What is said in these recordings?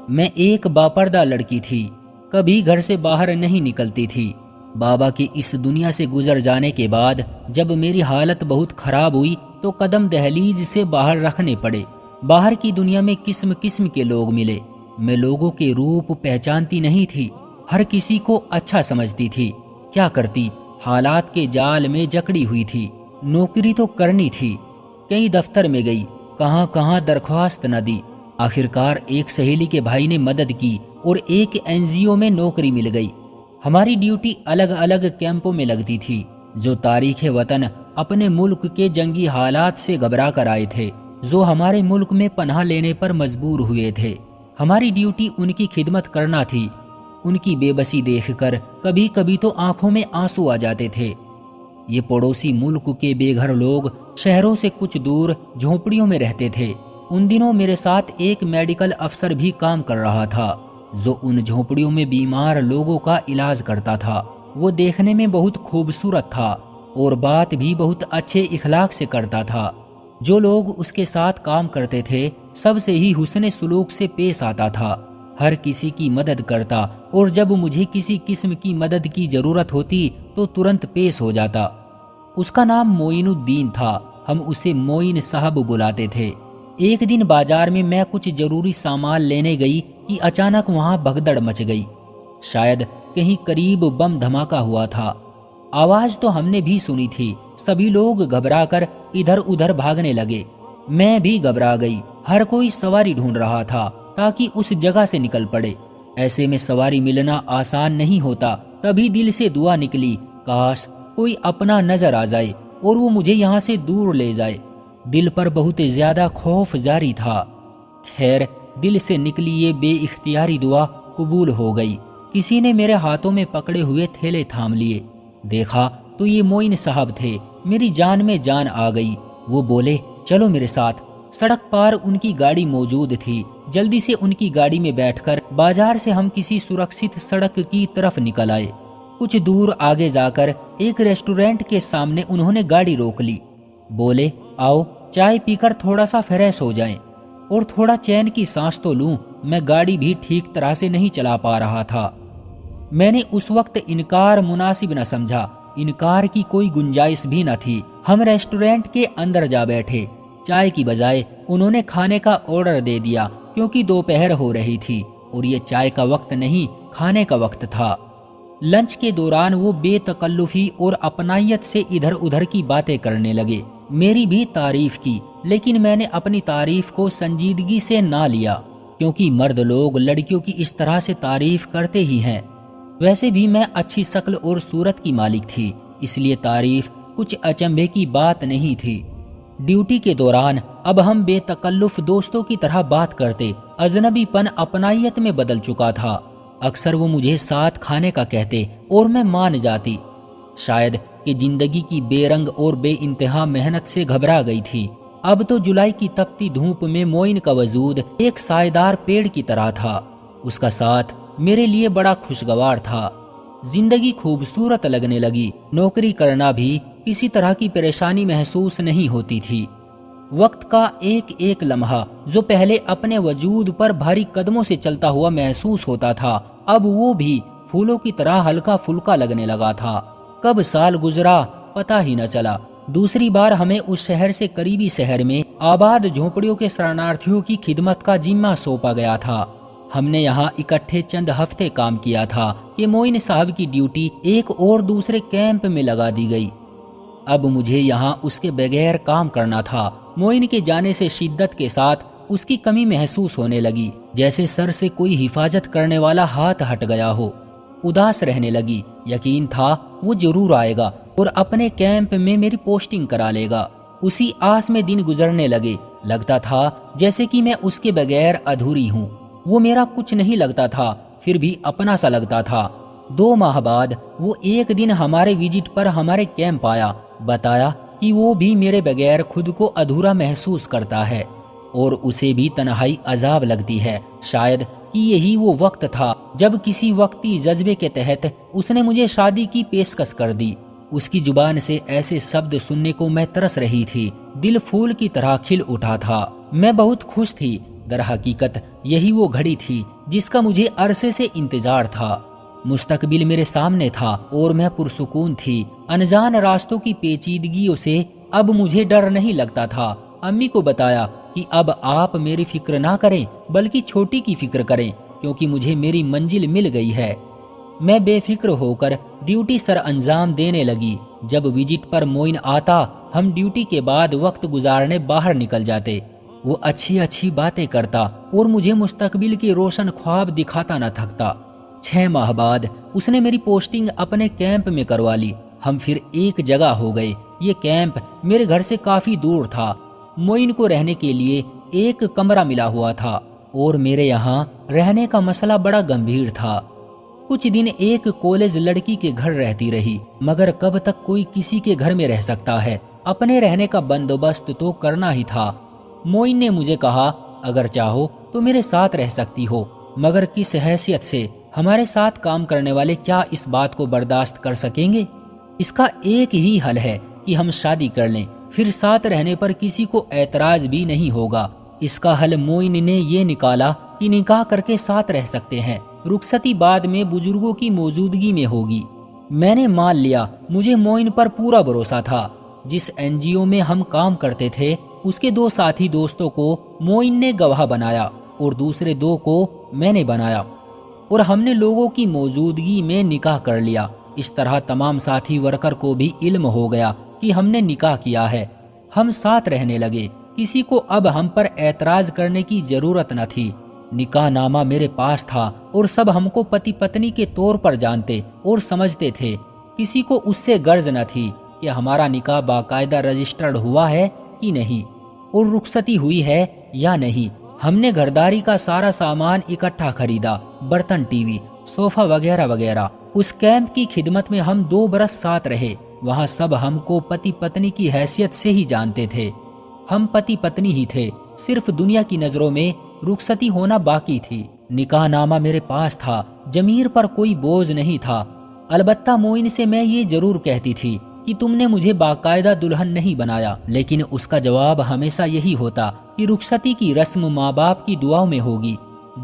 میں ایک باپردہ لڑکی تھی، کبھی گھر سے باہر نہیں نکلتی تھی۔ بابا کی اس دنیا سے گزر جانے کے بعد جب میری حالت بہت خراب ہوئی تو قدم دہلیز سے باہر رکھنے پڑے۔ باہر کی دنیا میں قسم قسم کے لوگ ملے۔ میں لوگوں کے روپ پہچانتی نہیں تھی، ہر کسی کو اچھا سمجھتی تھی۔ کیا کرتی، حالات کے جال میں جکڑی ہوئی تھی۔ نوکری تو کرنی تھی، کئی دفتر میں گئی، کہاں کہاں درخواست نہ دی۔ آخرکار ایک سہیلی کے بھائی نے مدد کی اور ایک NGO میں نوکری مل گئی۔ ہماری ڈیوٹی الگ الگ کیمپوں میں لگتی تھی، جو تاریخ وطن اپنے ملک کے جنگی حالات سے گھبرا کر آئے تھے، جو ہمارے ملک میں پناہ لینے پر مجبور ہوئے تھے۔ ہماری ڈیوٹی ان کی خدمت کرنا تھی۔ ان کی بے بسی دیکھ کر کبھی کبھی تو آنکھوں میں آنسو آ جاتے تھے۔ یہ پڑوسی ملک کے بے گھر لوگ شہروں سے کچھ دور جھونپڑیوں میں رہتے تھے۔ ان دنوں میرے ساتھ ایک میڈیکل افسر بھی کام کر رہا تھا، جو ان جھونپڑیوں میں بیمار لوگوں کا علاج کرتا تھا۔ وہ دیکھنے میں بہت خوبصورت تھا اور بات بھی بہت اچھے اخلاق سے کرتا تھا۔ جو لوگ اس کے ساتھ کام کرتے تھے سب سے ہی حسن سلوک سے پیش آتا تھا، ہر کسی کی مدد کرتا، اور جب مجھے کسی قسم کی مدد کی ضرورت ہوتی تو ترنت پیش ہو جاتا۔ اس کا نام معین الدین تھا، ہم اسے معین صاحب بلاتے تھے۔ ایک دن بازار میں میں کچھ ضروری سامان لینے گئی کہ اچانک وہاں بھگدڑ مچ گئی۔ شاید کہیں قریب بم دھماکہ ہوا تھا۔ آواز تو ہم نے بھی سنی تھی۔ سبھی لوگ گھبرا کر ادھر ادھر بھاگنے لگے، میں بھی گھبرا گئی۔ ہر کوئی سواری ڈھونڈ رہا تھا تاکہ اس جگہ سے نکل پڑے۔ ایسے میں سواری ملنا آسان نہیں ہوتا۔ تبھی دل سے دعا نکلی، کاش کوئی اپنا نظر آ جائے اور وہ مجھے یہاں سے دور لے جائے۔ دل پر بہت زیادہ خوف جاری تھا۔ خیر، دل سے نکلی یہ بے اختیاری دعا قبول ہو گئی۔ کسی نے میرے ہاتھوں میں پکڑے ہوئے تھیلے تھام لیے۔ دیکھا تو یہ معین صاحب تھے۔ میری جان میں جان آ گئی۔ وہ بولے، چلو میرے ساتھ۔ سڑک پار ان کی گاڑی موجود تھی۔ جلدی سے ان کی گاڑی میں بیٹھ کر بازار سے ہم کسی سرکشت سڑک کی طرف نکل آئے۔ کچھ دور آگے جا کر ایک ریسٹورینٹ کے سامنے انہوں نے گاڑی روک لی۔ بولے، آؤ چائے پی کر تھوڑا سا فریش ہو جائیں اور تھوڑا چین کی سانس تو لوں۔ میں گاڑی بھی ٹھیک طرح سے نہیں چلا پا رہا تھا۔ میں نے اس وقت انکار مناسب نہ سمجھا، انکار کی کوئی گنجائش بھی نہ تھی۔ ہم ریسٹورینٹ کے اندر جا بیٹھے۔ چائے کی بجائے انہوں نے کھانے کا آرڈر دے دیا، کیونکہ دوپہر ہو رہی تھی اور یہ چائے کا وقت نہیں، کھانے کا وقت تھا۔ لنچ کے دوران وہ بے تکلفی اور اپنائیت سے ادھر ادھر کی باتیں کرنے لگے۔ میری بھی تعریف کی، لیکن میں نے اپنی تعریف کو سنجیدگی سے نہ لیا، کیونکہ مرد لوگ لڑکیوں کی اس طرح سے تعریف کرتے ہی ہیں۔ ویسے بھی میں اچھی شکل اور صورت کی مالک تھی، اس لیے تعریف کچھ اچنبھے کی بات نہیں تھی۔ ڈیوٹی کے دوران اب ہم بے تکلف دوستوں کی طرح بات کرتے۔ اجنبی پن اپنائیت میں بدل چکا تھا۔ اکثر وہ مجھے ساتھ کھانے کا کہتے اور میں مان جاتی۔ شاید کہ زندگی کی بے رنگ اور بے انتہا محنت سے گھبرا گئی تھی۔ اب تو جولائی کی تپتی دھوپ میں معین کا وجود ایک سائیدار پیڑ کی طرح تھا۔ اس کا ساتھ میرے لیے بڑا خوشگوار تھا۔ زندگی خوبصورت لگنے لگی۔ نوکری کرنا بھی کسی طرح کی پریشانی محسوس نہیں ہوتی تھی۔ وقت کا ایک ایک لمحہ جو پہلے اپنے وجود پر بھاری قدموں سے چلتا ہوا محسوس ہوتا تھا، اب وہ بھی پھولوں کی طرح ہلکا پھلکا لگنے لگا تھا۔ کب سال گزرا پتہ ہی نہ چلا۔ دوسری بار ہمیں اس شہر سے قریبی شہر میں آباد جھونپڑیوں کے شرنارتھیوں کی خدمت کا ذمہ سونپا گیا تھا۔ ہم نے یہاں اکٹھے چند ہفتے کام کیا تھا کہ معین صاحب کی ڈیوٹی ایک اور دوسرے کیمپ میں لگا دی گئی۔ اب مجھے یہاں اس کے بغیر کام کرنا تھا۔ معین کے جانے سے شدت کے ساتھ اس کی کمی محسوس ہونے لگی، جیسے سر سے کوئی حفاظت کرنے والا ہاتھ ہٹ گیا ہو۔ اداس رہنے لگی۔ یقین تھا وہ ضرور آئے گا اور اپنے کیمپ میں میری پوسٹنگ کرا لے گا۔ اسی آس میں دن گزرنے لگے۔ لگتا تھا جیسے کہ میں اس کے بغیر ادھوری ہوں۔ وہ میرا کچھ نہیں لگتا تھا، پھر بھی اپنا سا لگتا تھا۔ 2 ماہ بعد وہ ایک دن ہمارے وزٹ پر ہمارے کیمپ آیا، بتایا کہ وہ بھی میرے بغیر خود کو ادھورا محسوس کرتا ہے اور اسے بھی تنہائی عذاب لگتی ہے۔ شاید کہ یہی وہ وقت تھا جب کسی وقتی جذبے کے تحت اس نے مجھے شادی کی پیشکش کر دی۔ اس کی زبان سے ایسے شبد سننے کو میں ترس رہی تھی۔ دل پھول کی طرح کھل اٹھا تھا۔ میں بہت خوش تھی۔ در حقیقت یہی وہ گھڑی تھی جس کا مجھے عرصے سے انتظار تھا۔ مستقبل میرے سامنے تھا اور میں پرسکون تھی۔ انجان راستوں کی پیچیدگیوں سے اب مجھے ڈر نہیں لگتا تھا۔ امی کو بتایا کہ اب آپ میری فکر نہ کریں بلکہ چھوٹی کی فکر کریں، کیونکہ مجھے میری منزل مل گئی ہے۔ میں بے فکر ہو کر ڈیوٹی سر انجام دینے لگی۔ جب وزٹ پر معین آتا ہم ڈیوٹی کے بعد وقت گزارنے باہر نکل جاتے۔ وہ اچھی اچھی باتیں کرتا اور مجھے مستقبل کے روشن خواب دکھاتا نہ تھکتا۔ 6 ماہ بعد اس نے میری پوسٹنگ اپنے کیمپ میں کروا لی۔ ہم پھر ایک جگہ ہو گئے۔ یہ کیمپ میرے گھر سے کافی دور تھا۔ معین کو رہنے کے لیے ایک کمرہ ملا ہوا تھا اور میرے یہاں رہنے کا مسئلہ بڑا گمبھیر تھا۔ کچھ دن ایک کالج لڑکی کے گھر رہتی رہی، مگر کب تک کوئی کسی کے گھر میں رہ سکتا ہے؟ اپنے رہنے کا بندوبست تو کرنا ہی تھا۔ معین نے مجھے کہا، اگر چاہو تو میرے ساتھ رہ سکتی ہو، مگر کس حیثیت سے؟ ہمارے ساتھ کام کرنے والے کیا اس بات کو برداشت کر سکیں گے؟ اس کا ایک ہی حل ہے کہ ہم شادی کر لیں، پھر ساتھ رہنے پر کسی کو اعتراض بھی نہیں ہوگا۔ اس کا حل معین نے یہ نکالا کہ نکاح کر کے ساتھ رہ سکتے ہیں۔ رخصتی بعد میں بزرگوں کی موجودگی میں ہوگی۔ میں نے مان لیا۔ مجھے معین پر پورا بھروسہ تھا۔ جس NGO میں ہم کام کرتے تھے اس کے 2 ساتھی دوستوں کو معین نے گواہ بنایا اور دوسرے 2 کو میں نے بنایا، اور ہم نے لوگوں کی موجودگی میں نکاح کر لیا۔ اس طرح تمام ساتھی ورکر کو بھی علم ہو گیا کہ ہم نے نکاح کیا ہے۔ ہم ساتھ رہنے لگے۔ کسی کو اب ہم پر اعتراض کرنے کی ضرورت نہ تھی۔ نکاح نامہ میرے پاس تھا اور سب ہم کو پتی پتنی کے طور پر جانتے اور سمجھتے تھے۔ کسی کو اس سے غرض نہ تھی کہ ہمارا نکاح باقاعدہ رجسٹرڈ ہوا ہے کہ نہیں اور رخصتی ہوئی ہے یا نہیں۔ ہم نے گھرداری کا سارا سامان اکٹھا خریدا، برتن، ٹی وی، صوفہ وغیرہ وغیرہ۔ اس کیمپ کی خدمت میں ہم 2 برس ساتھ رہے۔ وہاں سب ہم کو پتی پتنی کی حیثیت سے ہی جانتے تھے۔ ہم پتی پتنی ہی تھے، صرف دنیا کی نظروں میں رخصتی ہونا باقی تھی۔ نکاح نامہ میرے پاس تھا، ضمیر پر کوئی بوجھ نہیں تھا۔ البتہ معین سے میں یہ ضرور کہتی تھی کہ تم نے مجھے باقاعدہ دلہن نہیں بنایا، لیکن اس کا جواب ہمیشہ یہی ہوتا کہ رخصتی کی رسم ماں باپ کی دعاؤں میں ہوگی،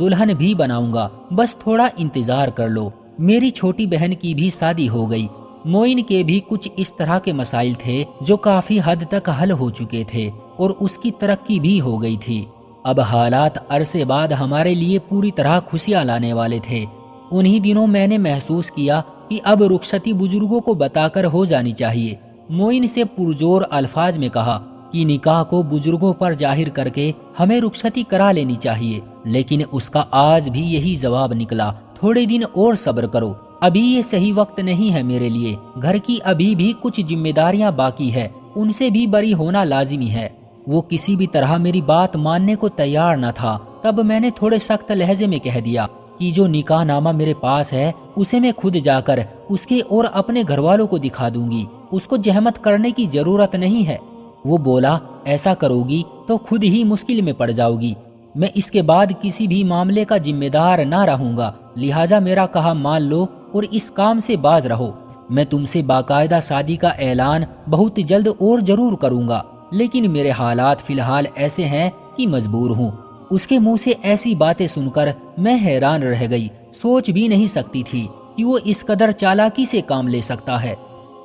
دلہن بھی بناؤں گا، بس تھوڑا انتظار کر لو۔ میری چھوٹی بہن کی بھی شادی ہو گئی۔ معین کے بھی کچھ اس طرح کے مسائل تھے جو کافی حد تک حل ہو چکے تھے اور اس کی ترقی بھی ہو گئی تھی۔ اب حالات عرصے بعد ہمارے لیے پوری طرح خوشیاں لانے والے تھے۔ انہی دنوں میں نے محسوس کیا کہ اب رخصتی بزرگوں کو بتا کر ہو جانی چاہیے۔ معین سے پرزور الفاظ میں کہا کہ نکاح کو بزرگوں پر ظاہر کر کے ہمیں رخصتی کرا لینی چاہیے، لیکن اس کا آج بھی یہی جواب نکلا، تھوڑے دن اور صبر کرو، ابھی یہ صحیح وقت نہیں ہے میرے لیے، گھر کی ابھی بھی کچھ ذمہ داریاں باقی ہے، ان سے بھی بری ہونا لازمی ہے۔ وہ کسی بھی طرح میری بات ماننے کو تیار نہ تھا۔ تب میں نے تھوڑے سخت لہجے میں کہہ دیا کہ جو نکاح نامہ میرے پاس ہے اسے میں خود جا کر اس کے اور اپنے گھر والوں کو دکھا دوں گی، اس کو زحمت کرنے کی ضرورت نہیں ہے۔ وہ بولا، ایسا کرو گی تو خود ہی مشکل میں پڑ جاؤ گی، میں اس کے بعد کسی بھی معاملے کا ذمہ دار نہ رہوں گا، لہٰذا میرا کہا مان لو اور اس کام سے باز رہو۔ میں تم سے باقاعدہ شادی کا اعلان بہت جلد اور ضرور کروں گا، لیکن میرے حالات فی الحال ایسے ہیں کہ مجبور ہوں۔ اس کے منہ سے ایسی باتیں سن کر میں حیران رہ گئی، سوچ بھی نہیں سکتی تھی کہ وہ اس قدر چالاکی سے کام لے سکتا ہے۔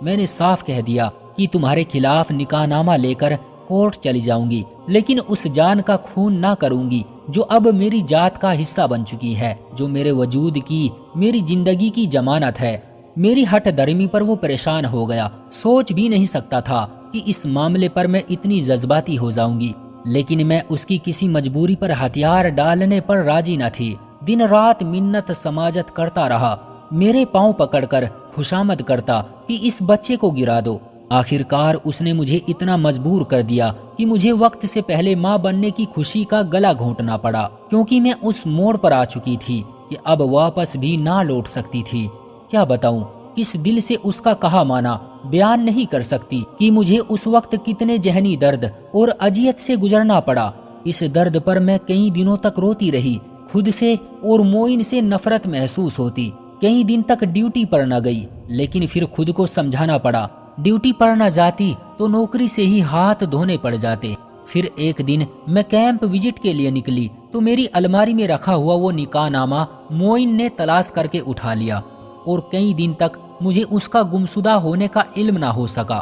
میں نے صاف کہہ دیا کہ تمہارے خلاف نکاح نامہ لے کر کورٹ چلی جاؤں گی، لیکن اس جان کا خون نہ کروں گی جو اب میری ذات کا حصہ بن چکی ہے، جو میرے وجود کی، میری زندگی کی ضمانت ہے۔ میری ہٹ درمی پر وہ پریشان ہو گیا، سوچ بھی نہیں سکتا تھا کہ اس معاملے پر میں اتنی جذباتی ہو جاؤں گی، لیکن میں اس کی کسی مجبوری پر ہتھیار ڈالنے پر راضی نہ تھی۔ دن رات منت سماجت کرتا رہا، میرے پاؤں پکڑ کر خوشامد کرتا کہ اس بچے کو گرا دو۔ آخر کار اس نے مجھے اتنا مجبور کر دیا کہ مجھے وقت سے پہلے ماں بننے کی خوشی کا گلا گھونٹنا پڑا، کیونکہ میں اس موڑ پر آ چکی تھی کہ اب واپس بھی نہ لوٹ سکتی تھی۔ کیا بتاؤں، کس دل سے اس کا کہا مانا بیان نہیں کر سکتی کہ مجھے اس وقت کتنے ذہنی درد اور اذیت سے گزرنا پڑا۔ اس درد پر میں کئی دنوں تک روتی رہی، خود سے اور معین سے نفرت محسوس ہوتی۔ کئی دن تک ڈیوٹی پر نہ گئی، لیکن پھر خود کو سمجھانا پڑا، ڈیوٹی پر نہ جاتی تو نوکری سے ہی ہاتھ دھونے پڑ جاتے۔ پھر ایک دن میں کیمپ وزٹ کے لیے نکلی تو میری الماری میں رکھا ہوا وہ نکاح نامہ موئن نے تلاش کر کے اٹھا لیا اور کئی دن تک مجھے اس کا گمشدہ ہونے کا علم نہ ہو سکا۔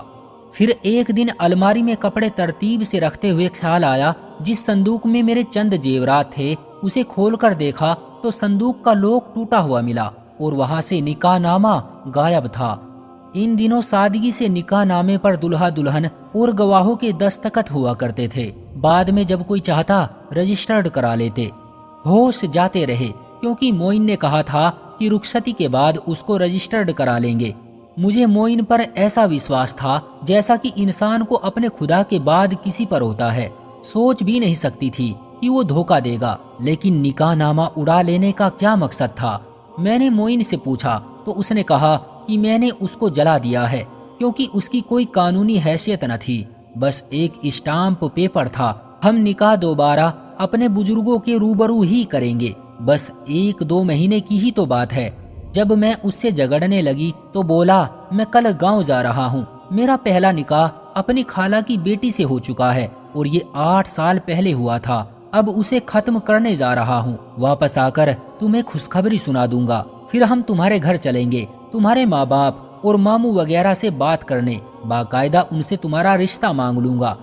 پھر ایک دن الماری میں کپڑے ترتیب سے رکھتے ہوئے خیال آیا جس صندوق میں میرے چند زیورات تھے اسے کھول کر دیکھا تو صندوق کا لوک ٹوٹا ہوا ملا اور وہاں سے نکاح نامہ غائب تھا۔ ان دنوں سادگی سے نکاح نامے پر دلہا دلہن اور گواہوں کے دستخط ہوا کرتے تھے، بعد میں جب کوئی چاہتا رجسٹرڈ کرا لیتے۔ ہوش جاتے رہے کیونکہ موئن نے کہا تھا کہ رخصتی کے بعد اس کو رجسٹرڈ کرا لیں گے۔ مجھے موئن پر ایسا وشواس تھا جیسا کہ انسان کو اپنے خدا کے بعد کسی پر ہوتا ہے۔ سوچ بھی نہیں سکتی تھی کہ وہ دھوکہ دے گا، لیکن نکاح نامہ اڑا لینے کا کیا مقصد تھا؟ میں نے موئن سے پوچھا تو اس نے کہا کہ میں نے اس کو جلا دیا ہے کیونکہ اس کی کوئی قانونی حیثیت نہ تھی، بس ایک اسٹامپ پیپر تھا۔ ہم نکاح دوبارہ اپنے بزرگوں کے روبرو ہی کریں گے، بس 1-2 مہینے کی ہی تو بات ہے۔ جب میں اس سے جھگڑنے لگی تو بولا میں کل گاؤں جا رہا ہوں، میرا پہلا نکاح اپنی خالہ کی بیٹی سے ہو چکا ہے اور یہ 8 سال پہلے ہوا تھا، اب اسے ختم کرنے جا رہا ہوں۔ واپس آ کر تمہیں خوشخبری سنا دوں گا، پھر ہم تمہارے گھر چلیں گے، تمہارے ماں باپ اور ماموں وغیرہ سے بات کرنے، باقاعدہ ان سے تمہارا رشتہ مانگ لوں گا۔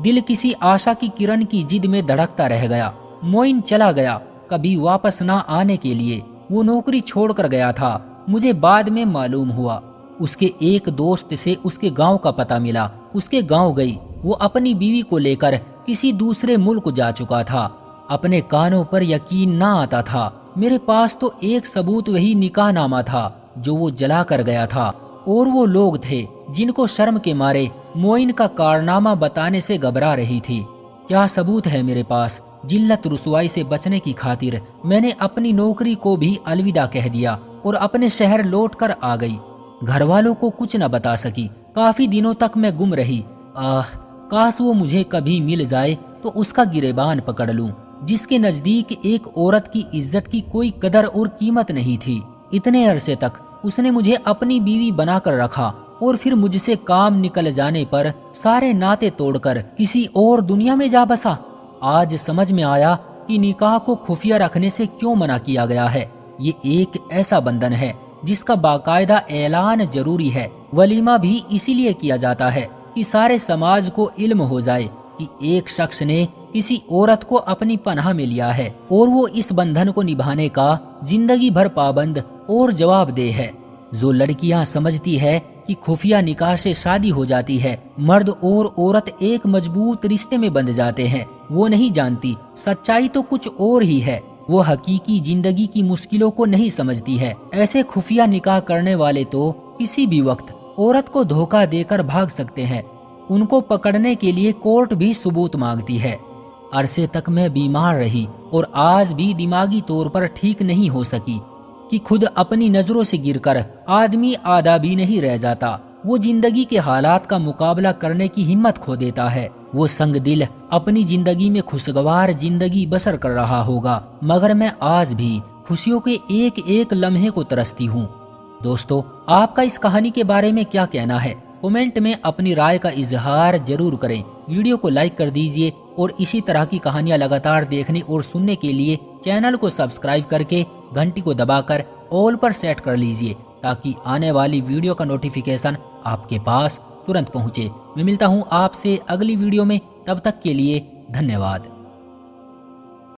دل کسی آشا کی کرن کی جد میں دھڑکتا رہ گیا۔ موئن چلا گیا، کبھی واپس نہ آنے کے لیے۔ وہ نوکری چھوڑ کر گیا تھا۔ مجھے بعد میں معلوم ہوا اس کے ایک دوست سے اس کے گاؤں کا پتہ ملا۔ اس کے گاؤں گئی، وہ اپنی بیوی کو لے کر کسی دوسرے ملک جا چکا تھا۔ اپنے کانوں پر یقین نہ آتا تھا۔ میرے پاس تو ایک ثبوت وہی نکاح نامہ تھا جو وہ جلا کر گیا تھا، اور وہ لوگ تھے جن کو شرم کے مارے موئن کا کارنامہ بتانے سے گھبرا رہی تھی۔ کیا ثبوت ہے میرے پاس؟ جلت رسوائی سے بچنے کی خاطر میں نے اپنی نوکری کو بھی الوداع کہہ دیا اور اپنے شہر لوٹ کر آ گئی۔ گھر والوں کو کچھ نہ بتا سکی۔ کافی دنوں تک میں گم رہی۔ کاش وہ مجھے کبھی مل جائے تو اس کا گریبان پکڑ لوں، جس کے نزدیک ایک عورت کی عزت کی کوئی قدر اور قیمت نہیں تھی۔ اتنے عرصے تک اس نے مجھے اپنی بیوی بنا کر رکھا اور پھر مجھ سے کام نکل جانے پر سارے ناطے توڑ کر کسی اور دنیا میں جا بسا۔ آج سمجھ میں آیا کہ نکاح کو خفیہ رکھنے سے کیوں منع کیا گیا ہے۔ یہ ایک ایسا بندھن ہے جس کا باقاعدہ اعلان ضروری ہے۔ ولیمہ بھی اسی لیے کیا جاتا ہے کہ سارے سماج کو علم ہو جائے کہ ایک شخص نے کسی عورت کو اپنی پناہ میں لیا ہے اور وہ اس بندھن کو نبھانے کا زندگی بھر پابند اور جواب دہ ہے۔ جو لڑکیاں سمجھتی ہے کہ خفیہ نکاح سے شادی ہو جاتی ہے، مرد اور عورت ایک مضبوط رشتے میں بندھ جاتے ہیں، وہ نہیں جانتی سچائی تو کچھ اور ہی ہے۔ وہ حقیقی زندگی کی مشکلوں کو نہیں سمجھتی ہے۔ ایسے خفیہ نکاح کرنے والے تو کسی بھی وقت عورت کو دھوکہ دے کر بھاگ سکتے ہیں۔ ان کو پکڑنے کے لیے کورٹ بھی ثبوت مانگتی ہے۔ عرصے تک میں بیمار رہی اور آج بھی دماغی طور پر ٹھیک نہیں ہو سکی کہ خود اپنی نظروں سے گر کر آدمی آدھا بھی نہیں رہ جاتا۔ وہ زندگی کے حالات کا مقابلہ کرنے کی ہمت کھو دیتا ہے۔ وہ سنگ دل اپنی زندگی میں خوشگوار زندگی بسر کر رہا ہوگا، مگر میں آج بھی خوشیوں کے ایک ایک لمحے کو ترستی ہوں۔ دوستو، آپ کا اس کہانی کے بارے میں کیا کہنا ہے؟ کومنٹ میں اپنی رائے کا اظہار ضرور کریں۔ ویڈیو کو لائک کر دیجئے اور اسی طرح کی کہانیاں لگاتار دیکھنے اور سننے کے لیے چینل کو سبسکرائب کر کے گھنٹی کو دبا کر آل پر سیٹ کر لیجئے تاکہ آنے والی ویڈیو کا نوٹیفیکیشن آپ کے پاس ترنت پہنچے۔ میں ملتا ہوں آپ سے اگلی ویڈیو میں، تب تک کے لیے دھنیہ واد۔